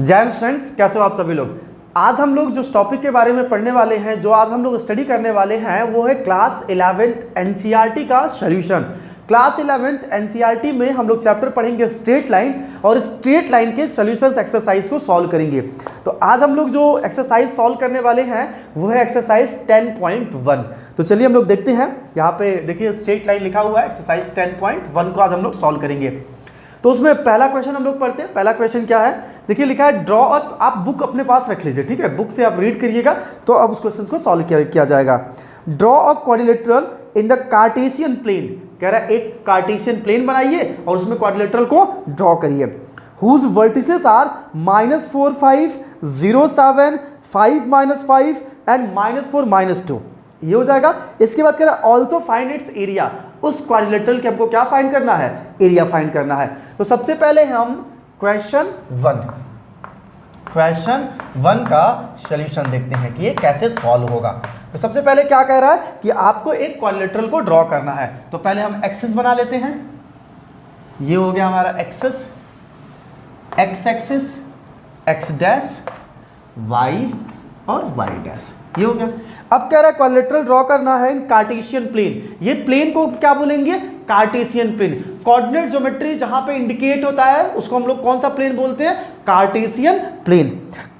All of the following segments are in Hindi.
जय स्टूडेंट्स, कैसे हो आप सभी लोग। आज हम लोग जो टॉपिक के बारे में पढ़ने वाले हैं, जो आज हम लोग स्टडी करने वाले हैं, वो है क्लास 11th एनसीईआरटी का सॉल्यूशन। क्लास 11th एनसीईआरटी में हम लोग चैप्टर पढ़ेंगे स्ट्रेट लाइन, और स्ट्रेट लाइन के सॉल्यूशंस एक्सरसाइज को सॉल्व करेंगे। तो आज हम लोग जो एक्सरसाइज सॉल्व करने वाले हैं वो है एक्सरसाइज 10.1। तो चलिए हम लोग देखते हैं। यहाँ पे देखिए स्ट्रेट लाइन लिखा हुआ है, एक्सरसाइज 10.1 को आज हम लोग सॉल्व करेंगे। तो उसमें पहला क्वेश्चन हम लोग पढ़ते हैं। पहला क्वेश्चन क्या है, देखिए लिखा है ड्रॉ। आप बुक अपने पास रख लीजिए, ठीक है, बुक से आप रीड करिएगा तो अब उस क्वेश्चन को सॉल्व किया जाएगा। Draw a quadrilateral in the Cartesian plane, कह रहा है एक कार्टेशियन प्लेन बनाइए और उसमें क्वाड्रिलेटरल को ड्रॉ करिए। हुज वर्टिसेस आर -4 5 0 7 5 -5 एंड -4 -2, ये हो जाएगा। इसके बाद कह रहा है ऑल्सो फाइंड इट्स एरिया, उस क्वाड्रिलेटरल के हमको क्या फाइंड करना है, एरिया फाइंड करना है। तो सबसे पहले हम क्वेश्चन 1 का सॉल्यूशन देखते हैं कि ये कैसे सॉल्व होगा। तो सबसे पहले क्या कह रहा है कि आपको एक क्वाड्रिलेटरल को ड्रॉ करना है। तो पहले हम एक्सिस बना लेते हैं। ये हो गया हमारा axis, x axis, x dash, y और वाई डैश, ये हो गया। अब कह रहा है क्वाड्रिलेटरल ड्रॉ करना है इन कार्टेशियन प्लेन। ये प्लेन को क्या बोलेंगे, कार्टेशियन प्लेन। कोऑर्डिनेट ज्योमेट्री जहां पे इंडिकेट होता है उसको हम लोग कौन सा प्लेन बोलते हैं, कार्टेशियन प्लेन।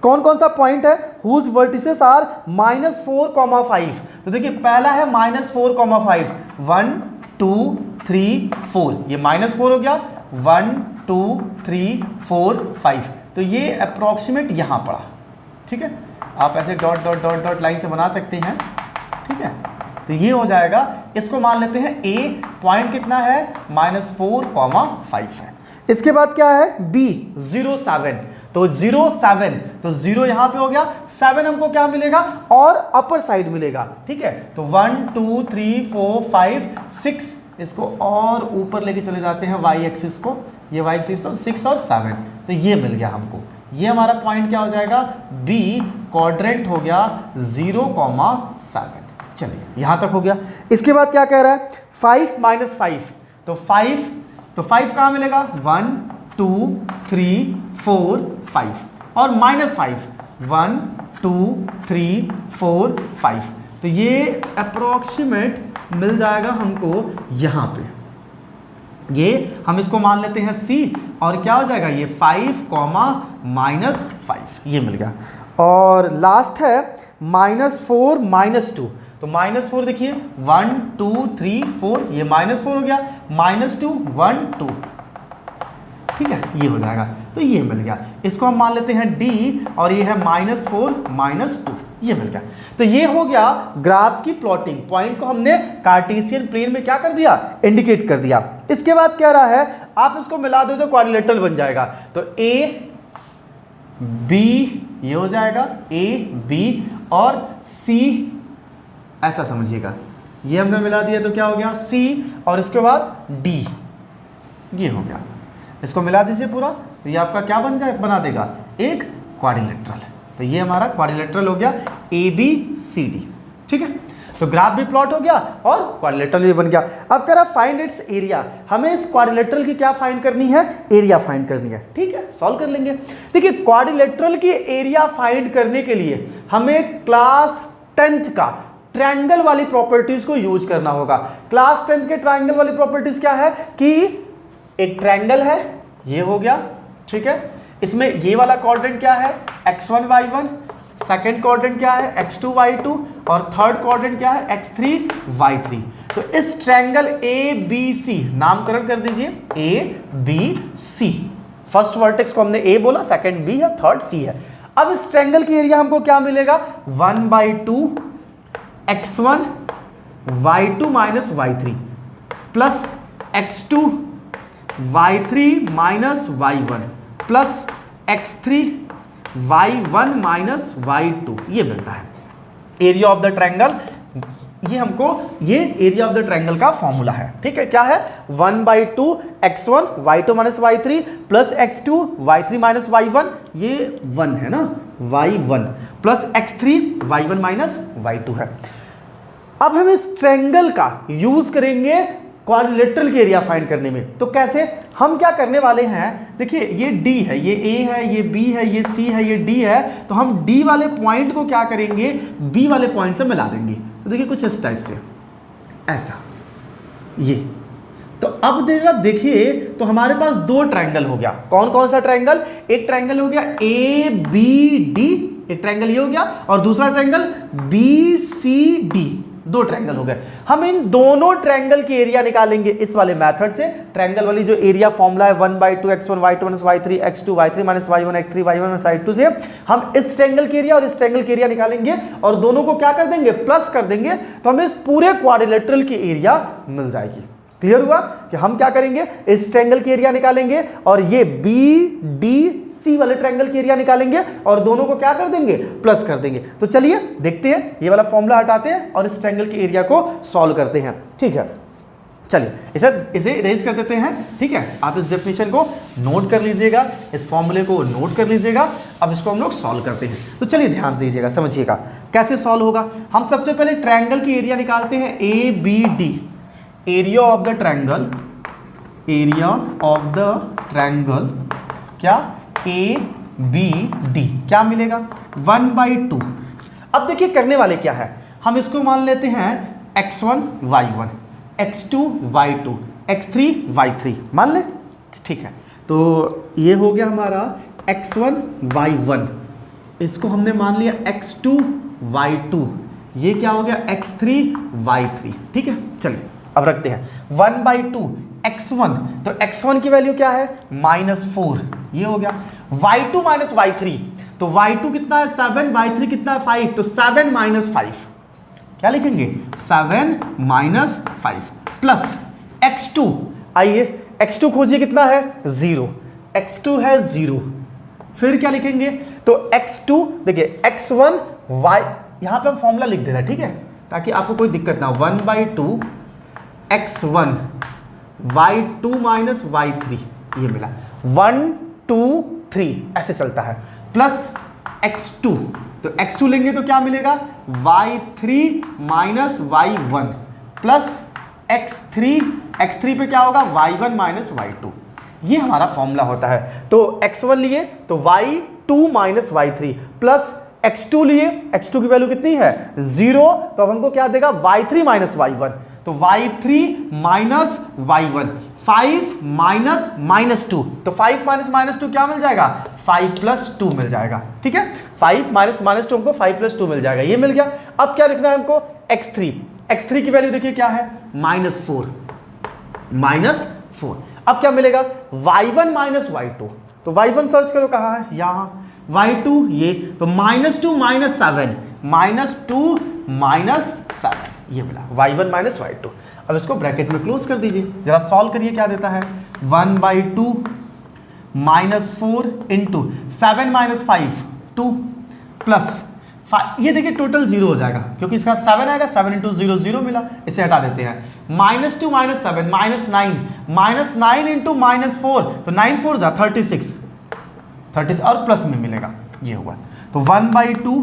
कौन कौन सा पॉइंट है, हुज वर्टिसेस आर -4, 5। तो देखिए पहला है -4, 5, 1 2 3 4, ये -4 हो गया। 1 2 3 4 5, तो ये अप्रोक्सीमेट यहां पड़ा, ठीक है। आप ऐसे dot dot dot dot line से बना सकते हैं, ठीक है। तो ये हो जाएगा। इसको मान लेते हैं ए, पॉइंट कितना है, -4, 5 है। इसके बाद क्या है, बी 0 7, तो 0 7, तो 0 यहां पे हो गया। 7 हमको क्या मिलेगा, और अपर साइड मिलेगा, ठीक है। तो 1 2 3 4 5 6, इसको और ऊपर लेके चले जाते हैं वाई एक्सिस को, ये वाई एक्सिस, तो 6 और 7, तो ये मिल गया हमको। ये हमारा पॉइंट क्या हो जाएगा, बी क्वाड्रेंट हो गया 0, 7। चलिए यहां तक हो गया। इसके बाद क्या कह रहा है, 5 -5, तो 5 कहां मिलेगा, 1 2 3 4 5, और -5 1 2 3 4 5, तो ये अप्रोक्सीमेट मिल जाएगा हमको यहां पे। ये हम इसको मान लेते हैं C, और क्या हो जाएगा ये 5, -5, ये मिल गया। और लास्ट है -4 -2, तो -4 देखिए 1 2 3 4, ये -4 हो गया, -2 1 2, ठीक है, ये हो जाएगा। तो ये मिल गया। इसको हम मान लेते हैं D, और ये है -4 -2, ये मिल गया। तो ये हो गया ग्राफ की प्लॉटिंग। पॉइंट को हमने कार्टेशियन प्लेन में क्या कर दिया, इंडिकेट कर दिया। इसके बाद कह रहा है आप इसको मिला दो तो क्वाड्रिलेटरल बन जाएगा। तो A B, ये हो जाएगा A B, और C, ऐसा समझिएगा, ये हमने मिला दिया तो क्या हो गया C, और इसके बाद D, ये हो गया। इसको मिला दीजिए पूरा, तो ये आपका क्या बना देगा, एक क्वाड्रिलेटरल। तो ये हमारा क्वाड्रिलेटरल हो गया ABCD, ठीक है। तो ग्राफ भी प्लॉट हो गया और क्वाड्रिलेटरल भी बन गया। अब कह रहा फाइंड इट्स एरिया, हमें इस क्वाड्रिलेटरल की क्या फाइंड करनी है, एरिया फाइंड करनी है, ठीक है, सॉल्व कर लेंगे। देखिए क्वाड्रिलेटरल की एरिया फाइंड करने के लिए हमें क्लास 10th का ट्रायंगल वाली प्रॉपर्टीज को यूज करना होगा। क्लास 10th के ट्रायंगल वाली प्रॉपर्टीज क्या है कि एक ट्रायंगल है, ये हो गया, ठीक है। इसमें ये वाला क्वाड्रेंट क्या है, x1 y1, सेकंड क्वाड्रेंट क्या है, x2 y2, और थर्ड क्वाड्रेंट क्या है, x3 y3। तो इस ट्रायंगल ABC, नामकरण कर दीजिए ABC। फर्स्ट वर्टेक्स को हमने A बोला, सेकंड B है, थर्ड C है। अब इस ट्रायंगल की एरिया हमको क्या मिलेगा, 1/2 x1 y2 - y3 plus x2 y3 - y1 plus x3 y1 - y2, ये मिलता है एरिया ऑफ द ट्रायंगल। ये हमको, ये एरिया ऑफ द ट्रायंगल का फॉर्मूला है, ठीक है। क्या है, 1/2 x1 y2 - y3 plus x2 y3 - y1, ये 1 है ना, y1 plus x3 y1 - y2 है। अब हम इस ट्रायंगल का यूज करेंगे क्वाड्रिलेटरल के एरिया फाइंड करने में। तो कैसे, हम क्या करने वाले हैं, देखिए ये D है, ये A है, ये B है, ये C है, ये D है, तो हम D वाले पॉइंट को क्या करेंगे, B वाले पॉइंट से मिला देंगे। तो देखिए कुछ इस टाइप से, ऐसा, ये। तो अब देखिए तो हमारे पास दो ट्रायंगल हो गया। कौन कौन सा ट्रायंगल, एक ट्रायंगल हो गया ABD, एक ट्रायंगल ये हो गया, और दूसरा ट्रायंगल BCD, दो ट्रायंगल हो गए। हम इन दोनों ट्रायंगल की एरिया निकालेंगे इस वाले मेथड से। ट्रायंगल वाली जो एरिया फॉर्मूला है 1/2 x1 y2 y3 x2 y3 y1 x3 y1 side 2 से हम इस ट्रायंगल की एरिया और इस ट्रायंगल की एरिया निकालेंगे और दोनों को क्या कर देंगे, प्लस कर देंगे, तो हमें इस पूरे क्वाड्रिलेटरल की एरिया मिल जाएगी। क्लियर हुआ कि हम क्या करेंगे, इस ट्रायंगल की एरिया निकालेंगे और ये BDC वाले ट्रायंगल की एरिया निकालेंगे और दोनों को क्या कर देंगे, प्लस कर देंगे। तो चलिए देखते हैं, ये वाला फॉर्मूला हटाते हैं और इस ट्रायंगल की एरिया को सॉल्व करते हैं। ठीक है, चलिए इसे इरेज कर देते हैं। ठीक है, आप इस डेफिनेशन को नोट कर लीजिएगा, इस फॉर्मूले को नोट कर लीजिएगा। अब इसको हम लोग सॉल्व करते हैं। तो चलिए ध्यान दीजिएगा, समझिएगा कैसे सॉल्व होगा। हम सबसे पहले ट्रायंगल की एरिया निकालते हैं ABD, area of the triangle, area of the triangle क्या, ABD, क्या मिलेगा 1/2। अब देखिए करने वाले क्या है, हम इसको मान लेते हैं x1 y1, x2 y2, x3 y3 मान ले। ठीक है, तो ये हो गया हमारा x1 y1, इसको हमने मान लिया x2 y2, ये क्या हो गया x3 y3। ठीक है, चलिए अब रखते हैं 1/2 x1, तो x1 की वैल्यू क्या है -4, ये हो गया। y2 माइनस y3, तो y2 कितना है 7, y3 कितना है 5, तो 7 - 5 क्या लिखेंगे, 7 - 5 प्लस x2, आइए x2 खोजिए, कितना है 0, x2 है 0, फिर क्या लिखेंगे, तो x2 देखिए x1 y, यहां पे हम फॉर्मूला लिख दे रहे हैं, ठीक है, ताकि आपको कोई दिक्कत ना हो। 1/2 x1 y2 माइनस y3, ये मिला 1 2 3 ऐसे चलता है, प्लस x2, तो x2 लेंगे तो क्या मिलेगा y3 minus y1 plus x3 पे क्या होगा y1 माइनस y2, ये हमारा फॉर्मूला होता है। तो x1 लिए तो y2 minus y3 plus x2 लिए, x2 की वैल्यू कितनी है 0, तो अब हमको क्या देगा y3 माइनस y1, तो y3 माइनस y1, 5 माइनस -2, तो 5 माइनस -2 क्या मिल जाएगा 5 + 2 मिल जाएगा। ठीक है, 5 माइनस -2 हमको 5 + 2 मिल जाएगा, ये मिल गया। अब क्या लिखना है हमको x3 की वैल्यू देखिए क्या है -4। अब क्या मिलेगा y1 माइनस y2, तो y1 सर्च करो कहाँ है, यहाँ, y2 ये, तो -2 - 7, -2 - 7 ये मिला y1 माइनस y2। अब इसको ब्रैकेट में क्लोज कर दीजिए, जरा सॉल्व करिए क्या देता है 1/2 -4 इंटू 7 - 5 2 प्लस, ये देखिए टोटल 0 हो जाएगा क्योंकि इसका 7 आएगा, 7 × 0 0 मिला, इसे हटा देते हैं। -2 - 7 -9 इंटू -4, तो 9 4 जा 36 और प्लस में मिलेगा, ये हुआ। तो 1/2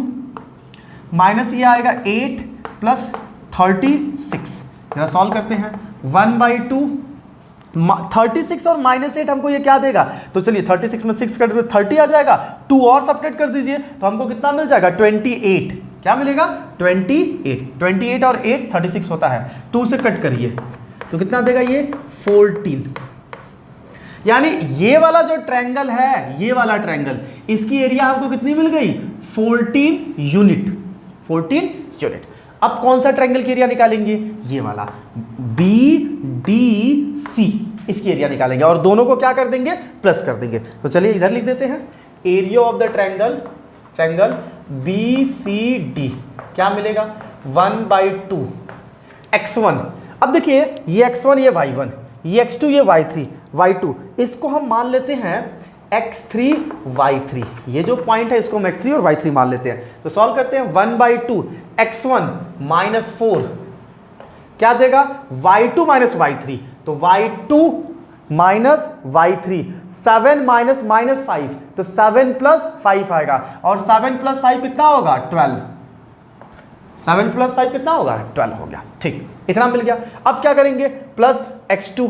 माइनस ये आएगा 8 प्लस 36, जरा सॉल्व करते हैं। 1/2 36 और -8 हमको ये क्या देगा, तो चलिए 36 में 6 कट 30 आ जाएगा, 2 और सब्ट्रैक्ट कर दीजिए तो हमको कितना मिल जाएगा 28, क्या मिलेगा 28 और 8 36 होता है, 2 से कट करिए तो कितना देगा ये 14। यानी ये वाला जो ट्रायंगल है, ये वाला ट्रायंगल, इसकी एरिया हमको कितनी मिल गई 14 यूनिट। अब कौन सा ट्रायंगल की एरिया निकालेंगे, ये वाला BDC, इसकी एरिया निकालेंगे और दोनों को क्या कर देंगे प्लस कर देंगे। तो चलिए इधर लिख देते हैं area of the triangle BCD, क्या मिलेगा 1/2 x1। अब देखिए ये x1 ये y1, ये x2 ये y2, इसको हम मान लेते हैं x3 y3, ये जो पॉइंट है इसको हम x3 और y3 मान लेते हैं। तो सॉल्व करते हैं 1/2 x1 -4 क्या देगा y2 माइनस y3, तो y2 माइनस y3, 7 माइनस -5, तो 7 + 5 आएगा और 7 + 5 कितना होगा 12, 7 + 5 कितना होगा 12 हो गया। ठीक, इतना मिल गया। अब क्या करेंगे प्लस x2,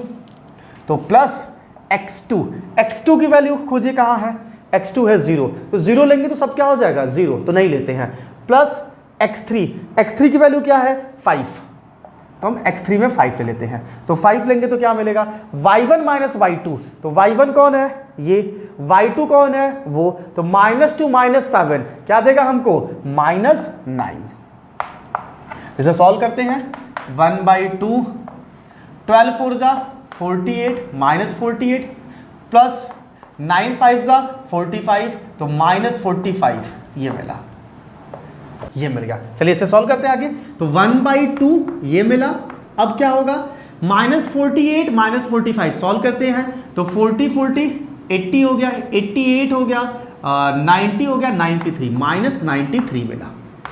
तो प्लस x2 की वैल्यू खोजिए कहाँ है, x2 है 0, तो 0 लेंगे तो सब क्या हो जाएगा 0, तो नहीं लेते हैं। प्लस x3 की वैल्यू क्या है 5, तो हम x3 में 5 ले लेते हैं, तो 5 लेंगे तो क्या मिलेगा y1 माइनस y2, तो y1 कौन है ये, y2 कौन है वो, तो -2 -7 क्या देगा हमको -9। इसे सॉल्व करते हैं, 1/2, 12 4 जा 48 -48 प्लस 9 5 जा 45, तो -45 ये मिल गया। चलिए इसे सॉल्व करते हैं आगे, तो 1/2 ये मिला। अब क्या होगा -48 -45 सॉल्व करते हैं, तो 40 40 80 हो गया, 88 हो गया, 90 हो गया, 93 -93 मिला,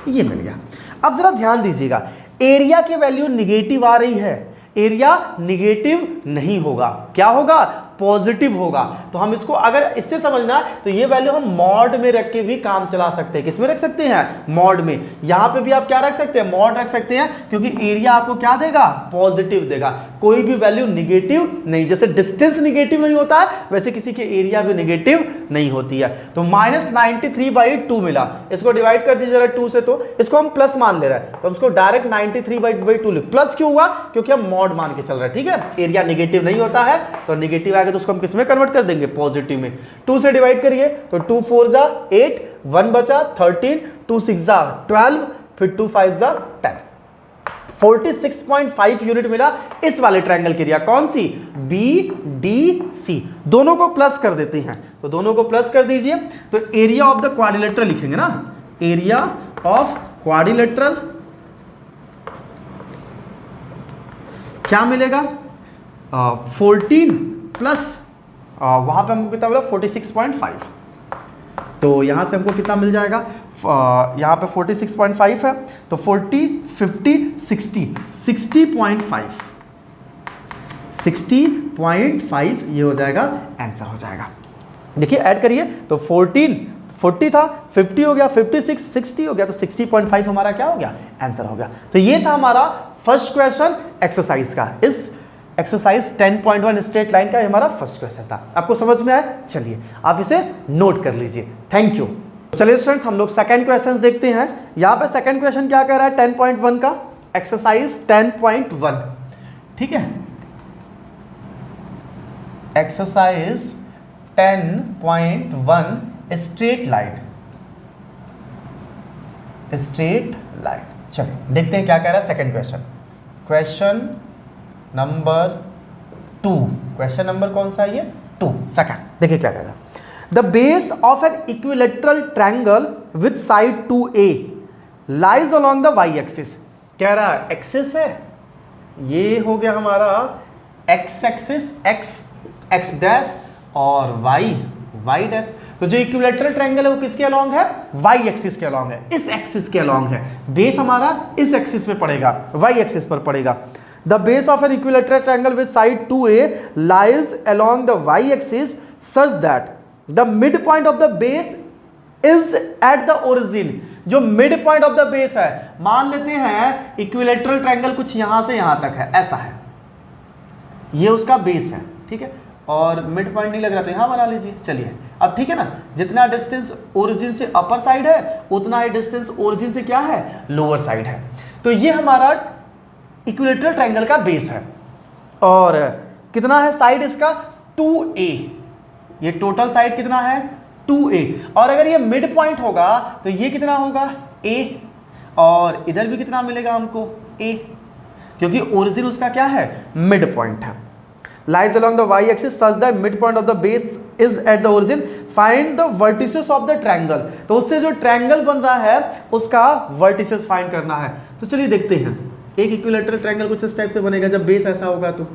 ये मिल गया। अब जरा ध्यान दीजिएगा, एरिया की वैल्यू निगेटिव आ रही है, एरिया निगेटिव नहीं होगा, क्या होगा पॉजिटिव होगा। तो हम इसको अगर इससे समझना तो ये वैल्यू हम मॉड में रख के भी काम चला सकते हैं। किस में रख सकते हैं, मॉड में। यहां पे भी आप क्या रख सकते हैं, मॉड रख सकते हैं, क्योंकि एरिया आपको क्या देगा पॉजिटिव देगा, कोई भी वैल्यू निगेटिव नहीं। जैसे डिस्टेंस निगेटिव नहीं होता है वैसे किसी की एरिया भी निगेटिव नहीं होती है। तो -93/2 मिला, इसको डिवाइड कर दीजिए जरा 2 से, तो इसको हम प्लस मान ले रहे हैं, तो इसको डायरेक्ट 93/2 लिख। प्लस क्यों हुआ, क्योंकि हम मॉड मान के चल रहे हैं, ठीक है। एरिया निगेटिव नहीं होता है तो निगेटिव तो उसको हम किस में कन्वर्ट कर देंगे, पॉजिटिव में। 2 से डिवाइड करिए तो 2 4 जा 8, 1 बचा 13, 2 6 जा 12, फिर 2 5 जा 10, 46.5 यूनिट मिला इस वाले ट्रायंगल की एरिया। कौन सी, BDC। दोनों को प्लस कर देते हैं, तो दोनों को प्लस कर दीजिए, तो एरिया ऑफ द क्वाड्रिलेटरल लिखेंगे ना, एरिया ऑफ क्वाड्रिलेटरल क्या मिलेगा 14 प्लस वहां पे हमको कितना मिला 46.5, तो यहां से हमको कितना मिल जाएगा, यहां पे 46.5 है, तो 40 50 60 60.5 ये हो जाएगा, आंसर हो जाएगा। देखिए ऐड करिए, तो 40 था, 50 हो गया, 56 60 हो गया, तो 60.5 हमारा क्या हो गया, आंसर हो गया। तो ये था हमारा फर्स्ट क्वेश्चन एक्सरसाइज का। इस एक्सरसाइज 10.1 स्ट्रेट लाइन का हमारा फर्स्ट क्वेश्चन था। आपको समझ में आया, चलिए आप इसे नोट कर लीजिए। Thank you. चलिए स्टूडेंट्स हम लोग सेकंड क्वेश्चन देखते हैं। यहाँ पे सेकंड क्वेश्चन क्या कह रहा है 10.1 का, एक्सरसाइज 10.1, ठीक है। एक्सरसाइज 10.1 स्ट्रेट लाइन, चलिए देखते हैं क्या कह रहा है second question. Question number 2, question number कौन सा है ये 2, सेकंड। देखिए क्या कह रहा है, the base of an equilateral triangle with side 2A lies along the y axis. कह रहा है एक्सिस है, ये हो गया हमारा x एक्सिस, x डैश और y डैश। तो जो इक्विलेटरल ट्रायंगल है वो किसके अलोंग है, y एक्सिस के अलोंग है, इस एक्सिस के अलोंग है। बेस हमारा इस एक्सिस पे पड़ेगा, y एक्सिस पर पड़ेगा। The base of an equilateral triangle with side 2A lies along the y-axis such that the midpoint of the base is at the origin। जो midpoint of the base है, मान लेते हैं इक्विलेटरल ट्रायंगल कुछ यहां से यहां तक है, ऐसा है, ये उसका बेस है, ठीक है। और मिड पॉइंट नहीं लग रहा तो यहां बना लीजिए। चलिए अब ठीक है ना, जितना डिस्टेंस ओरिजिन से अपर साइड है उतना ही डिस्टेंस ओरिजिन से क्या है, लोअर साइड है। तो ये हमारा इक्विलेटरल ट्रायंगल का बेस है, और कितना है साइड इसका 2A। ये टोटल साइड कितना है 2A, और अगर ये मिड पॉइंट होगा तो ये कितना होगा A, और इधर भी कितना मिलेगा हमको A, क्योंकि ओरिजिन उसका क्या है मिड पॉइंट है। Lies along the y axis such that mid point of the base is at the origin, find the vertices of the triangle. तो उससे जो ट्रायंगल बन रहा है उसका वर्टिसेस फाइंड करना है। तो चलिए देखते हैं, एक इक्विलेटरल ट्रायंगल कुछ इस टाइप से बनेगा। जब बेस ऐसा होगा तो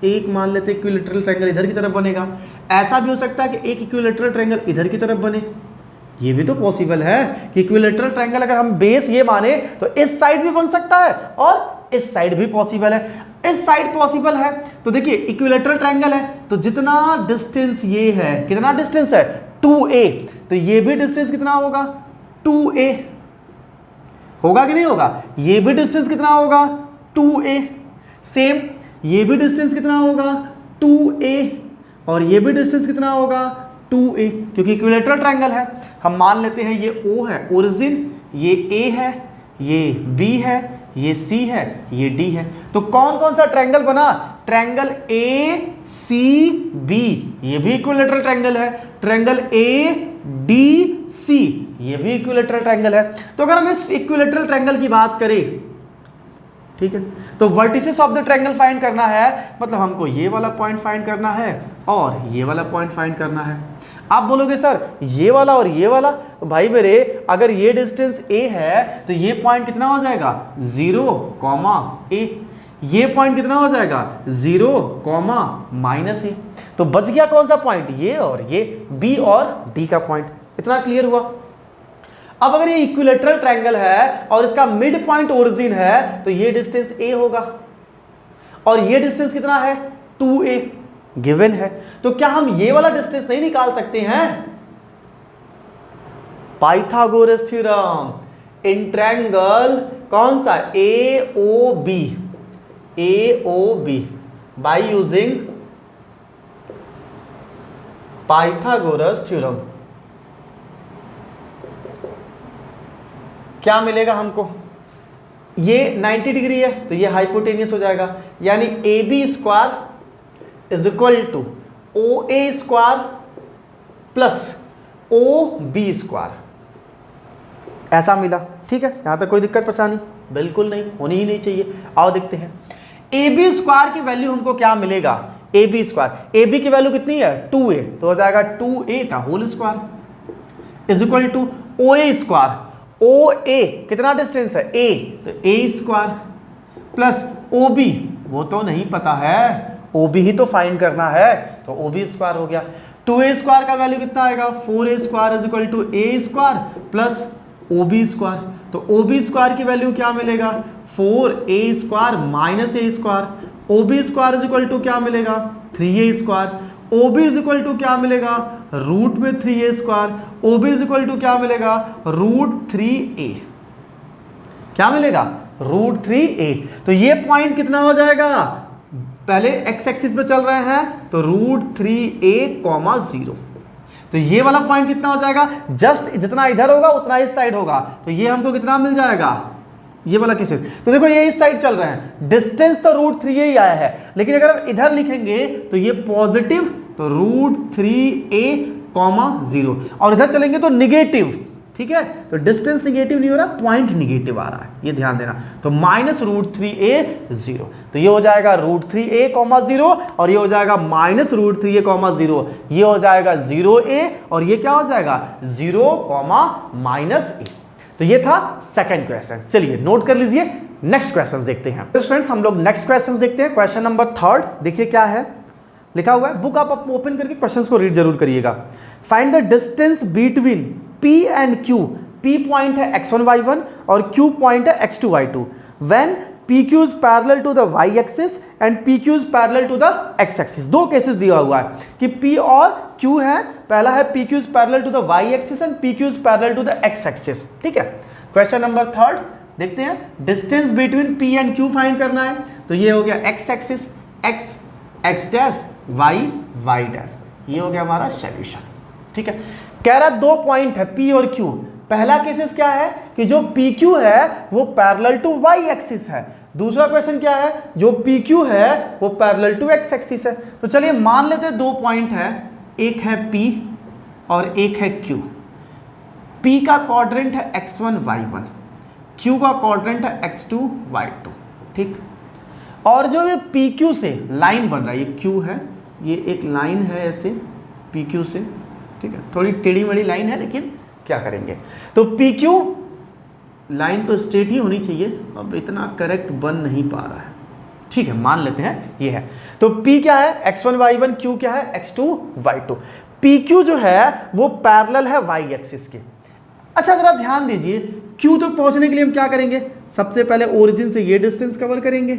एक मान लेते हैं इक्विलेटरल ट्रायंगल इधर की तरफ बनेगा। ऐसा भी हो सकता है कि एक इक्विलेटरल ट्रायंगल इधर की तरफ बने, ये भी तो पॉसिबल है कि इक्विलेटरल ट्रायंगल अगर हम बेस ये माने तो इस साइड भी बन सकता है और इस साइड भी पॉसिबल है। इस साइड पॉसिबल है तो देखिए इक्विलेटरल ट्रायंगल है तो जितना डिस्टेंस ये है, कितना डिस्टेंस है 2A, तो ये भी डिस्टेंस कितना होगा 2A, होगा कि नहीं होगा, ये भी डिस्टेंस कितना होगा 2A। सेम ये भी डिस्टेंस कितना होगा 2a, और ये भी डिस्टेंस कितना होगा 2a, क्योंकि इक्विलेटरल ट्रायंगल है। हम मान लेते हैं ये O है ओरिजिन, ये A है, ये B है, ये C है, ये D है। तो कौन कौन सा ट्रायंगल बना, ट्रायंगल ACB, ये भी इक्विलेटरल ट्रायंगल है। ट्रायंगल ADC, ये भी इक्विलेटरल ट्रायंगल है। तो अगर हम इस इक्विलेटरल ट्रायंगल की बात करें, ठीक है, तो vertices of the triangle find करना है, मतलब हमको ये वाला पॉइंट फाइंड करना है और ये वाला पॉइंट फाइंड करना है। आप बोलोगे सर ये वाला और ये वाला, भाई मेरे अगर ये डिस्टेंस a है तो ये पॉइंट कितना हो जाएगा 0, a, ये पॉइंट कितना हो जाएगा 0, -a। तो बच गया कौन सा पॉइंट, ये और ये b और d का पॉइंट। इतना क्लियर हुआ। अब अगर ये इक्विलेटरल ट्रायंगल है और इसका मिड पॉइंट ओरिजिन है तो ये डिस्टेंस a होगा और ये डिस्टेंस कितना है 2a गिवन है। तो क्या हम ये वाला डिस्टेंस नहीं निकाल सकते हैं, पाइथागोरस थ्योरम इन ट्रायंगल कौन सा AOB by using Pythagoras theorem. क्या मिलेगा हमको, ये 90 डिग्री है तो ये हाइपोटेनियस हो जाएगा, यानी AB square is equal to OA square plus OB square, ऐसा मिला। ठीक है, यहां तक कोई दिक्कत परेशानी बिल्कुल नहीं, होनी ही नहीं चाहिए। आओ देखते हैं AB स्क्वायर की वैल्यू हमको क्या मिलेगा, AB स्क्वायर, AB की वैल्यू कितनी है 2a, तो हो जाएगा 2a का whole square is equal to OA square, OA कितना डिस्टेंस है a, तो a स्क्वायर प्लस OB, वो तो नहीं पता है, OB ही तो फाइंड करना है, तो OB स्क्वायर हो गया। 2a स्क्वायर का वैल्यू कितना आएगा 4a square is equal to a square plus OB square, तो OB स्क्वायर की वैल्यू क्या मिलेगा 4a square minus a square, OB square is equal to क्या मिलेगा 3a square, OB is equal to क्या मिलेगा रूट में 3a square, OB is equal to क्या मिलेगा रूट 3a, क्या मिलेगा रूट 3a। तो ये पॉइंट कितना हो जाएगा, पहले x एक्सिस पे चल रहे हैं तो रूट 3a, 0, तो ये वाला पॉइंट कितना हो जाएगा, जस्ट जितना इधर होगा उतना इस साइड होगा, तो ये हमको कितना मिल जाएगा ये वाला केसेस। तो देखो ये इस साइड चल रहे हैं, डिस्टेंस तो रूट 3a ही आया है, लेकिन अगर हम इधर लिखेंगे तो ये पॉजिटिव, तो रूट 3a, 0, और इधर चलेंगे तो निगेटिव। ठीक है, तो डिस्टेंस निगेटिव नहीं हो रहा, पॉइंट निगेटिव आ रहा है, ये ध्यान देना। तो माइनस रूट 3a, 0, तो ये हो जाएगा रूट 3a, 0, और ये हो जाएगा माइनस रूट 3a, 0, ये हो जाएगा 0a, और ये क्या हो जाएगा 0, -a। तो ये था सेकंड क्वेश्चन। चलिए नोट कर लीजिए, नेक्स्ट क्वेश्चन देखते हैं। तो फ्रेंड्स हम लोग नेक्स्ट क्वेश्चन देखते हैं। क्वेश्चन नंबर 3, देखिए क्या है लिखा हुआ है, बुक आप ओपन करके क्वेश्चंस को रीड जरूर करिएगा। Find the distance between P and Q, P point है x1 y1 और Q पॉइंट है x2 y2, when PQ is parallel to the y axis and PQ is parallel to the x axis. दो केसेस दिया हुआ है कि P और Q है, पहला है PQ is parallel to the y axis and PQ is parallel to the x axis. ठीक है, क्वेश्चन नंबर 3 देखते हैं, distance between P and Q find करना है, तो ये हो गया x axis x dash y dash, ये हो गया हमारा सॉल्यूशन। ठीक है, कह रहा दो पॉइंट है P और Q। पहला केसेस क्या है कि जो PQ है वो पैरेलल टू y एक्सिस है, दूसरा क्वेश्चन क्या है जो PQ है वो पैरेलल टू x एक्सिस है। तो चलिए मान लेते हैं दो पॉइंट है, एक है P और एक है Q। P का क्वाड्रेंट है x1 y1, Q का क्वाड्रेंट है x2 y2। ठीक, और जो ये PQ से लाइन बन रहा है, ये Q है, ये एक लाइन है ऐसे PQ से, ठीक है, थोड़ी टेढ़ी मेढ़ी लाइन है लेकिन क्या करेंगे। तो PQ लाइन तो स्ट्रेट ही होनी चाहिए, अब इतना करेक्ट बन नहीं पा रहा है। ठीक है, मान लेते हैं ये है। तो P क्या है x1 y1, Q क्या है x2 y2। PQ जो है वो पैरेलल है y एक्सिस के। अच्छा जरा ध्यान दीजिए, Q तक पहुंचने के लिए हम क्या करेंगे, सबसे पहले ओरिजिन से ये डिस्टेंस कवर करेंगे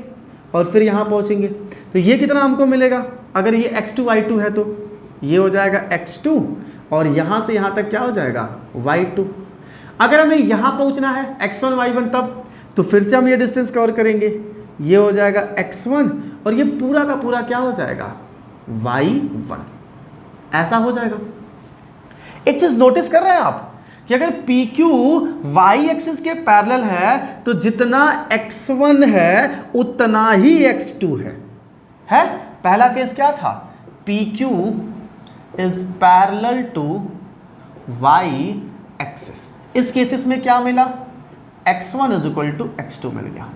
और फिर यहाँ पहुंचेंगे। तो ये कितना हमको मिलेगा, अगर ये x2 y2 है तो ये हो जाएगा x2 और यहाँ से यहाँ तक क्या हो जाएगा y2। अगर हमें यहाँ पहुँचना है x1 y1 तब, तो फिर से हम ये डिस्टेंस कवर करेंगे, ये हो जाएगा x1 और ये पूरा का पूरा क्या हो जाएगा y1, ऐसा हो जाएगा। एक चीज नोटिस कर रहे हैं आप कि अगर PQ y एक्सिस के पैरेलल है तो जितना x1 है उतना ही x2 है? पहला केस क्या था, PQ is parallel to y axis. इस केसेस में क्या मिला, x1 is equal to x2 मिल गया।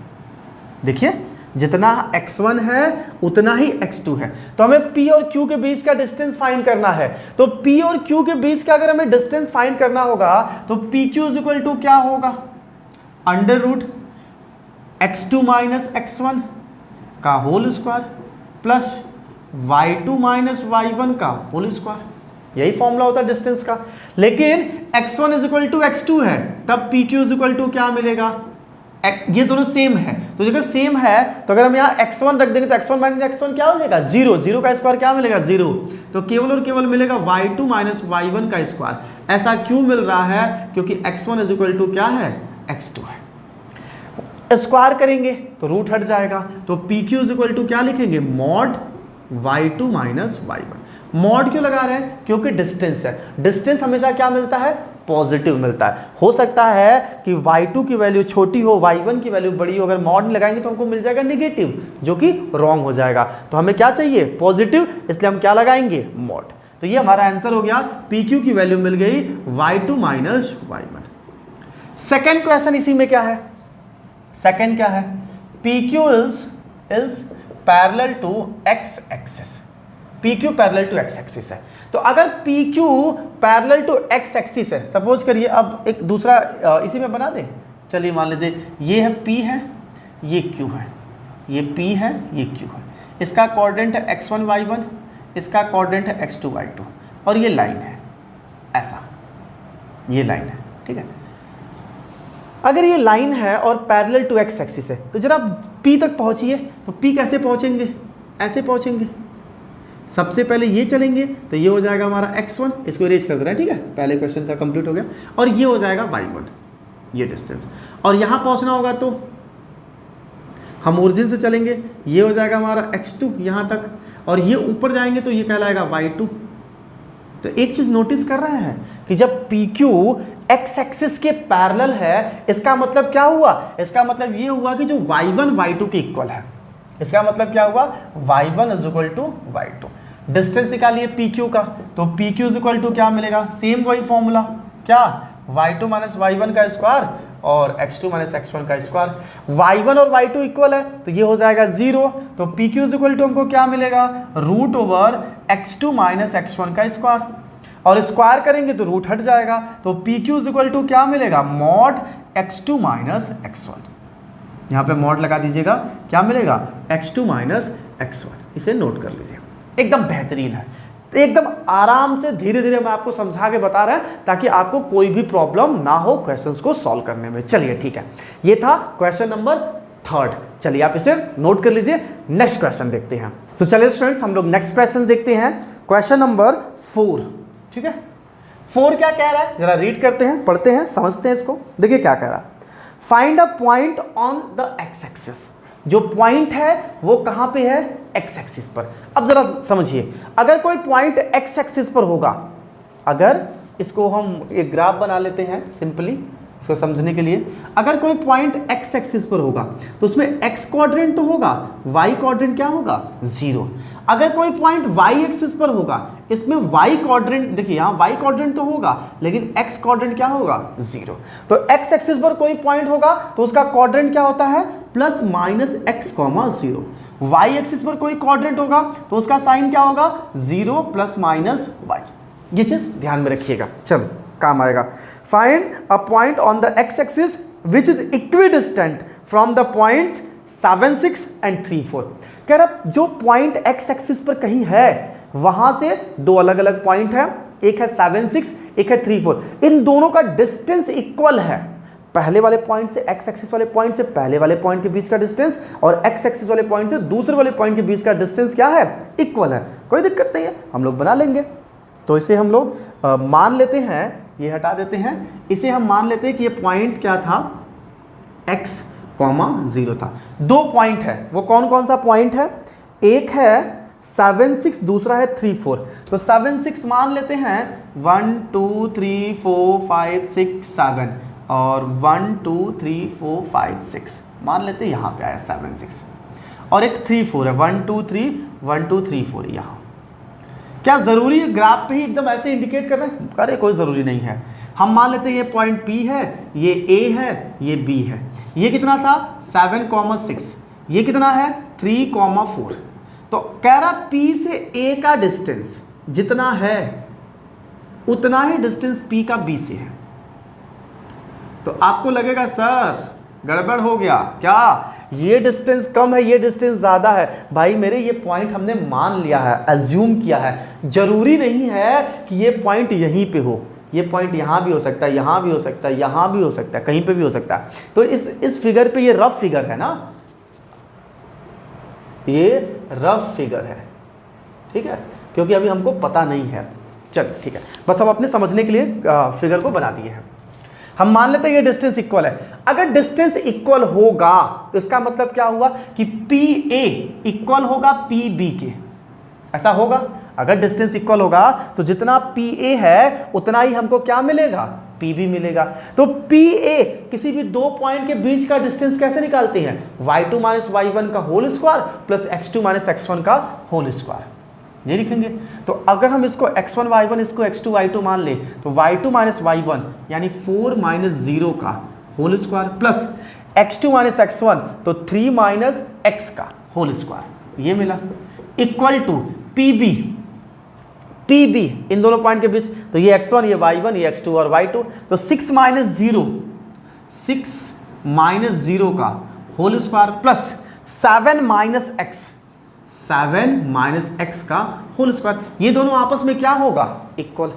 देखिए जितना x1 है उतना ही x2 है। तो हमें P और Q के बीच का डिस्टेंस फाइंड करना है। तो P और Q के बीच का अगर हमें डिस्टेंस फाइंड करना होगा तो PQ इज इक्वल टू क्या होगा, under root x2 minus x1 का whole square plus y2 minus y1 का होल स्क्वायर। यही फॉर्मूला होता है डिस्टेंस का। लेकिन x1 is equal to x2 है, तब PQ इज इक्वल टू क्या मिलेगा, ये दोनों सेम है। तो अगर सेम है तो अगर हम यहाँ x1 रख देंगे तो x1 माइनस x1 क्या हो जाएगा, 0। 0 का स्क्वायर क्या मिलेगा, 0। तो केवल और केवल मिलेगा y2 माइनस y1 का स्क्वायर। ऐसा क्यों मिल रहा है, क्योंकि x1 इज इक्वल टू क्या है, x2 है। स्क्वायर करेंगे तो रूट हट जाएगा। तो PQ इज इक्वल टू क्या लिखेंगे, mod y2 minus y1। Mod क्यों लगा रहे हैं, क्योंकि डिस्टेंस है। डिस्टेंस हमेशा क्या मिलता है, पॉजिटिव मिलता है। हो सकता है कि y2 की वैल्यू छोटी हो, y1 की वैल्यू बड़ी हो, अगर मॉड नहीं लगाएंगे तो हमको मिल जाएगा नेगेटिव, जो कि रॉन्ग हो जाएगा। तो हमें क्या चाहिए, पॉजिटिव, इसलिए हम क्या लगाएंगे, मॉड। तो ये हमारा आंसर हो गया, PQ की वैल्यू मिल गई y2 minus y1। Second question इसी में क्या है, सेकेंड क्या है, PQ is parallel to x axis. PQ parallel to x axis है। तो अगर PQ parallel to x axis है, सपोज करिए, अब एक दूसरा इसी में बना दें। चलिए मान लीजिए ये है P है, ये Q है, ये P है, ये Q है। इसका कोऑर्डिनेट है x1 y1, इसका कोऑर्डिनेट है x2 y2, और ये लाइन है, ऐसा ये लाइन है, ठीक है। अगर ये लाइन है और पैरेलल टू x एक्सिस है तो जरा P तक पहुंचिए। तो P कैसे पहुंचेंगे, ऐसे पहुंचेंगे। सबसे पहले ये चलेंगे तो ये हो जाएगा हमारा x1, इसको इरेज कर दे रहा है, ठीक है, पहले क्वेश्चन का कंप्लीट हो गया। और ये हो जाएगा y1, ये डिस्टेंस। और यहाँ पहुँचना होगा तो हम ओरिजिन से चलेंगे, ये हो जाएगा हमारा x2 यहाँ तक, और ये ऊपर जाएंगे तो ये कहलाएगा y2। तो एक चीज़ नोटिस कर रहे हैं कि जब PQ x एक्सिस के पैरेलल है, इसका मतलब क्या हुआ, इसका मतलब ये हुआ कि जो y1 y2 के इक्वल है। इसका मतलब क्या हुआ, y1 is equal to y2। Distance निकालिए PQ का, तो PQ इज इक्वल टू क्या मिलेगा, सेम वही फॉर्मूला, क्या, y2 माइनस y1 का स्क्वायर और x2 माइनस x1 का स्क्वायर। y1 और y2 इक्वल है तो ये हो जाएगा 0। तो PQ इज इक्वल टू हमको क्या मिलेगा, root over x2 minus x1 का स्क्वायर, और स्क्वायर करेंगे तो रूट हट जाएगा। तो PQ इज इक्वल टू क्या मिलेगा, मॉड x2 माइनस x1। यहाँ पे मॉड लगा दीजिएगा, क्या मिलेगा, x2 माइनस x1। इसे नोट कर लीजिए, एकदम बेहतरीन है। तो एकदम आराम से धीरे धीरे मैं आपको समझा के बता रहा है ताकि आपको कोई भी प्रॉब्लम ना हो क्वेश्चंस को सॉल्व करने में। चलिए ठीक है, ये था क्वेश्चन नंबर 3। चलिए आप इसे नोट कर लीजिए। नेक्स्ट क्वेश्चन देखते हैं। तो चलिए स्टूडेंट्स हम लोग नेक्स्ट क्वेश्चन देखते हैं, क्वेश्चन नंबर 4, ठीक है। 4 क्या कह रहा है, जरा रीड करते हैं, पढ़ते हैं, समझते हैं इसको। देखिए क्या कह रहा है, find a point on the x axis. जो पॉइंट है वो कहां पे है, एक्स एक्सिस पर। अब जरा समझिए, अगर कोई पॉइंट एक्स एक्सिस पर होगा, अगर इसको हम एक ग्राफ बना लेते हैं सिंपली इसको समझने के लिए। अगर कोई पॉइंट एक्स एक्सिस पर होगा तो उसमें एक्स क्वाड्रेंट तो होगा, वाई क्वाड्रेंट क्या होगा, 0। अगर कोई पॉइंट वाई एक्सिस पर होगा, इसमें वाई क्वाड्रेंट, देखिए यहाँ वाई क्वाड्रेंट तो होगा लेकिन एक्स क्वाड्रेंट क्या होगा, 0। तो एक्स एक्सिस पर कोई पॉइंट होगा तो उसका क्वाड्रेंट क्या होता है, plus minus x comma 0। Y axis पर कोई क्वाड्रेंट होगा तो उसका साइन क्या होगा, 0 प्लस माइनस वाई। ये चीज ध्यान में रखिएगा, चलो काम आएगा। Find a point on the x axis which is equidistant from the points 7, 6 and 3, 4। कह रहा जो पॉइंट एक्स एक्सिस पर कहीं है वहां से दो अलग अलग पॉइंट है, एक है 7, 6, एक है 3, 4। इन दोनों का डिस्टेंस इक्वल है। पहले वाले पॉइंट से, एक्स एक्सिस वाले पॉइंट से पहले वाले पॉइंट के बीच का डिस्टेंस और एक्स एक्सिस वाले पॉइंट से दूसरे वाले पॉइंट के बीच का डिस्टेंस क्या है, इक्वल है। कोई दिक्कत नहीं है, हम लोग बना लेंगे। तो इसे हम लोग मान लेते हैं, ये हटा देते हैं, इसे हम मान लेते हैं कि ये पॉइंट क्या था, x, 0 था। 2 पॉइंट है, वो कौन कौन सा पॉइंट है? एक है 7 6, दूसरा है 3 4। तो 7 6 मान लेते हैं 1 2 3 4 5 6 7, और 1 2 3 4 5 6 मान लेते हैं, यहाँ पे आया 7 6, और एक 3 4 है 1 2 3 1 2 3 4 यहाँ। क्या ज़रूरी है ग्राफ पे ही एकदम ऐसे इंडिकेट करना है? अरे कोई ज़रूरी नहीं है। हम मान लेते हैं ये पॉइंट P है, ये A है, ये B है। ये कितना था 7 6, ये कितना है 3 4। तो कह रहा P से A का डिस्टेंस जितना है उतना ही डिस्टेंस P का B से है। तो आपको लगेगा सर गड़बड़ हो गया क्या, ये डिस्टेंस कम है, ये डिस्टेंस ज़्यादा है। भाई मेरे ये पॉइंट हमने मान लिया है, अज्यूम किया है। जरूरी नहीं है कि ये पॉइंट यहीं पे हो, ये पॉइंट यहाँ भी हो सकता है, यहाँ भी हो सकता है, यहाँ भी हो सकता है, कहीं पे भी हो सकता है। तो इस फिगर पे ये रफ फिगर है ना, ये रफ फिगर है, ठीक है, क्योंकि अभी हमको पता नहीं है। चल ठीक है, बस हम अपने समझने के लिए फिगर को बना दिए हैं। हम मान लेते हैं ये डिस्टेंस इक्वल है। अगर डिस्टेंस इक्वल होगा तो इसका मतलब क्या हुआ कि PA इक्वल होगा PB के, ऐसा होगा। अगर डिस्टेंस इक्वल होगा तो जितना PA है उतना ही हमको क्या मिलेगा, PB मिलेगा। तो PA किसी भी 2 पॉइंट के बीच का डिस्टेंस कैसे निकालते हैं, y2 माइनस y1 का whole square plus x2 minus x1 का होल स्क्वायर, ये लिखेंगे। तो अगर हम इसको x1 y1 इसको x2 y2 मान ले तो y2 माइनस y1 यानी 4 माइनस 0 का whole square plus x2 minus x1 तो 3 माइनस x का होल स्क्वायर, ये मिला, इक्वल टू PB इन दोनों पॉइंट के बीच, तो ये x1 ये y1 ये x2 और y2, तो 6 माइनस 0 का whole square plus 7 minus x का होल स्क्वायर। ये दोनों आपस में क्या होगा, equal.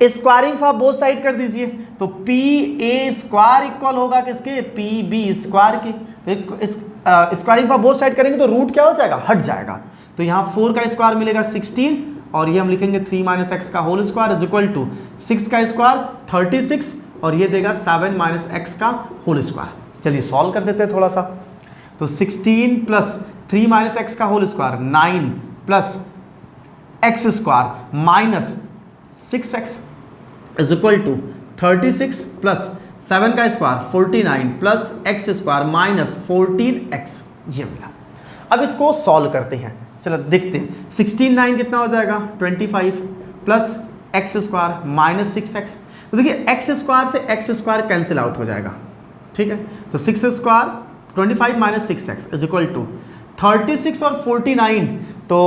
Squaring for both side कर दीजिए, तो PA स्क्वायर इक्वल होगा किसके, PB स्क्वायर के। स्क्वायरिंग फॉर बोथ साइड करेंगे तो रूट क्या हो जाएगा, हट जाएगा। तो यहाँ 4 का स्क्वायर मिलेगा 16, और ये हम लिखेंगे 3 माइनस x का whole square is equal to 6 का स्क्वायर 36, और ये देगा 7 माइनस x का होल स्क्वायर। चलिए सॉल्व कर देते हैं थोड़ा सा। तो 16 प्लस 3 माइनस x का whole square 9 plus x square minus 6x is equal to 36 plus 7 का square 49 plus x square minus 14x, ये मिला। अब इसको सॉल्व करते हैं, चलो देखते हैं। 16 9 कितना हो जाएगा 25 plus x square minus 6x। तो देखिए x स्क्वायर से x स्क्वायर कैंसिल आउट हो जाएगा, ठीक है। तो 6 square 25 minus 6x is equal to 36 और 49, तो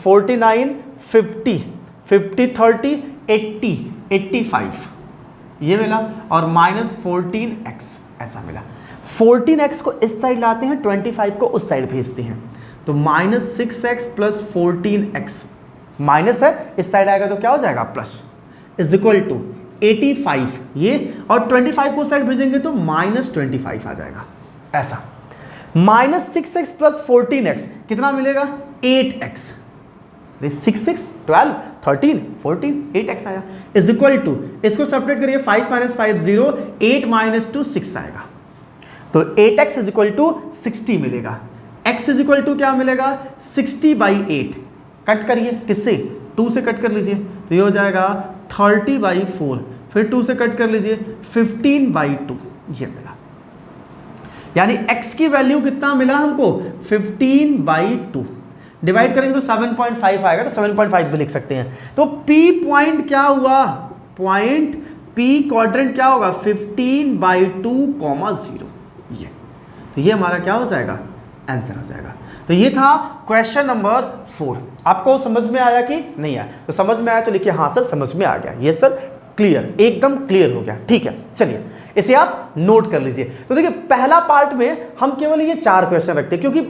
49 50 30 80 85, ये मिला, और माइनस 14x ऐसा मिला। 14x को इस साइड लाते हैं, 25 को उस साइड भेजते हैं, तो minus 6x plus 14x, minus है इस साइड आएगा तो क्या हो जाएगा प्लस, इज इक्वल टू 85 ये, और 25 को उस साइड भेजेंगे तो माइनस 25 आ जाएगा ऐसा। माइनस 6x प्लस 14x कितना मिलेगा 8x, 6 6 12 13 14 8x आया, इज इक्वल टू, इसको सेपरेट करिए, 5 माइनस 5 0, 8 माइनस 2 6 आएगा, तो 8x इज इक्वल टू 60 मिलेगा। x इज इक्वल टू क्या मिलेगा 60/8, कट करिए, किससे 2 से कट कर लीजिए, तो ये हो जाएगा 30/4, फिर 2 से कट कर लीजिए 15/2, ये मिला। यानी x की वैल्यू कितना मिला हमको 15/2, डिवाइड करेंगे तो 7.5 आएगा, तो 7.5 भी लिख सकते हैं। तो P पॉइंट क्या हुआ, पॉइंट P क्वाड्रेंट क्या होगा 15/2, ये, तो ये हमारा क्या हो जाएगा आंसर हो जाएगा। तो ये था क्वेश्चन नंबर 4। आपको समझ में आया कि नहीं आया, तो समझ में आया तो लिखिए हाँ सर समझ में आ गया, ये सर क्लियर, एकदम क्लियर हो गया, ठीक है। चलिए इसे आप नोट कर लीजिए। तो देखिए पहला पार्ट में हम केवल ये 4 क्वेश्चन रखते हैं, क्योंकि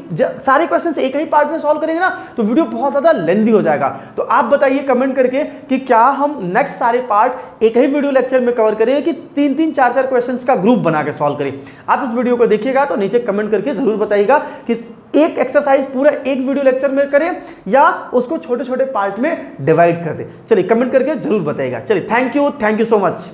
सारे क्वेश्चन एक ही पार्ट में सॉल्व करेंगे ना तो वीडियो बहुत ज़्यादा लेंथी हो जाएगा। तो आप बताइए कमेंट करके कि क्या हम नेक्स्ट सारे पार्ट एक ही वीडियो लेक्चर में कवर करें कि 3-3 4-4 क्वेश्चन का ग्रुप बना के सॉल्व करें। आप इस वीडियो को देखिएगा तो नीचे कमेंट करके जरूर बताइएगा कि एक एक्सरसाइज पूरा एक वीडियो लेक्चर में करें या उसको छोटे छोटे पार्ट में डिवाइड कर दे। चलिए कमेंट करके जरूर बताइएगा। चलिए थैंक यू सो मच।